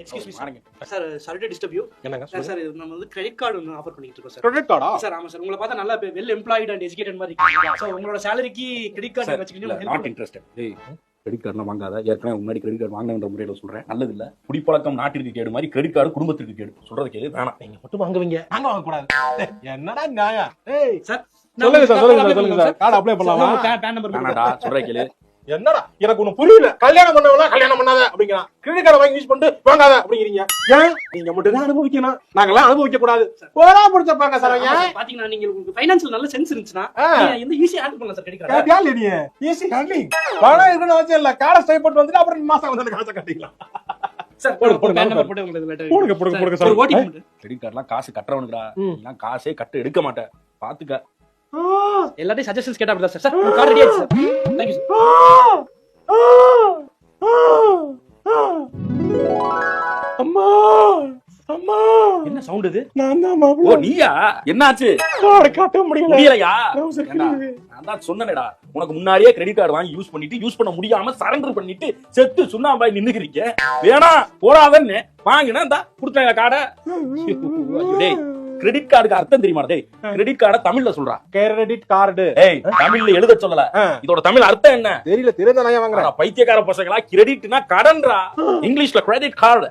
Excuse me வாங்க sir. Sorry to disturb you. என்னங்க sir இது நம்ம வந்து கிரெடிட் கார்டு ஒன்று ஆஃபர் பண்ணிட்டு இருக்கோம் சார். கிரெடிட் கார்டா சார் ஆமா சார், உங்களை பார்த்தா நல்லா வெல் எம்ப்ளாய்டு அண்ட் எஜுகேட்டட் மாதிரி இருக்கீங்க. ஸோ உங்களோட சேலரிக்கு கிரெடிட் கார்டு வச்சுக்கிட்டு நாட் இன்ட்ரெஸ்டட். டேய் கிரெடிட் கார்டுலாம் வாங்காத. ஏற்கனவே முன்னாடி கிரெடிட் கார்டு வாங்கினன்ற முறையில் சொல்றேன், நல்லது இல்ல. குடிப்பழக்கம் நாட்டிற்கு கேடு மாதிரி கிரெடிட் கார்டு குடும்பத்திற்கு கேடு. சொல்றது கேளு, வேணாம். நீங்க மட்டும் வாங்குவீங்க, நாங்க வாங்க கூடாது. என்னடா நியாயம்? ஏய் சார் சொல்லுங்க சார், சொல்லுங்க சார். கார்டு அப்ளை பண்ணலாமா? பேன் நம்பர் வேணாடா, சொல்றேன் கேளு. என்னடா எனக்கு ஒண்ணு புரியல. கல்யாணம் பண்ணவங்களா கல்யாணம் பண்ணாத அப்படிங்கிறான். கிரெடிட் கார்டு வாங்கி யூஸ் பண்ணிட்டு வாங்காத அப்படிங்கிறீங்க. ஏன் நீங்க மட்டும் தான் அனுபவிக்கணும், நாங்கெல்லாம் அனுபவிக்க கூடாது? போடா முடிச்ச பாக்க சார். பாத்தீங்கன்னா நீங்க உங்களுக்கு ஃபைனான்சியல் நல்ல சென்ஸ் இருந்துச்சுன்னா எந்த ஈஸியா ஹேண்டில் பண்ணலாம் சார் கிரெடிட் கார்டு. யார் நீ ஈஸி ஹேண்ட்லிங் பணம் இருக்குன்னு வச்சு இல்ல, கார்டை ஸ்வைப் பண்ணிட்டு வந்துட்டு அப்புறம் மாசம் வந்து காசை கட்டிக்கலாம். சார் போடுங்க பேன் நம்பர் போட்டு உங்களுக்கு லெட்டர் போடுங்க சார். சார். ஓடிபி கிரெடிட் கார்டுலாம் காசு கட்டுறவனுக்குடா, நீலாம் காசே கட்டு எடுக்க மாட்டேன், பாத்துக்க. எல்லாத்தையும் சஜஷன்ஸ் கேட்டா அப்படிதான் சார். சார் உங்க கார்டு ரெடி ஆயிடுச்சு சார். Thank you sir. அம்மா அம்மா என்ன சவுண்ட் இது? நான் தான் மாப்ள. ஓ நீயா? என்னாச்சு? கார்டு கட்ட முடியலையா? ட்ரவுசர் ஏண்டா, கிழியுது. நான் தான் சொன்னேனேடா, உனக்கு முன்னாடியே கிரெடிட் கார்டு வாங்கி யூஸ் பண்ண முடியாம சரண்டர் பண்ணிட்டு செத்து சுண்ணாம்பாய் நின்னுக்கிறீங்க. வேணா போடாதன்னு வாங்கினா இந்தா கொடுத்தாங்க கார்டை. டேய் கிரெடிட் கார்டுக்கு அர்த்தம் தெரியுமா? டேய் கிரெடிட் கார்டை தமிழ்ல சொல்றா. Credit card. ஏய் தமிழ்ல எழுத சொல்லல, இதோட தமிழ் அர்த்தம் என்ன தெரியல, தெரிஞ்ச நான் வாங்குறேன். பைத்தியக்கார பசங்களா, கிரெடிட்னா கடன்டா, இங்கிலீஷ்ல கிரெடிட் கார்டு.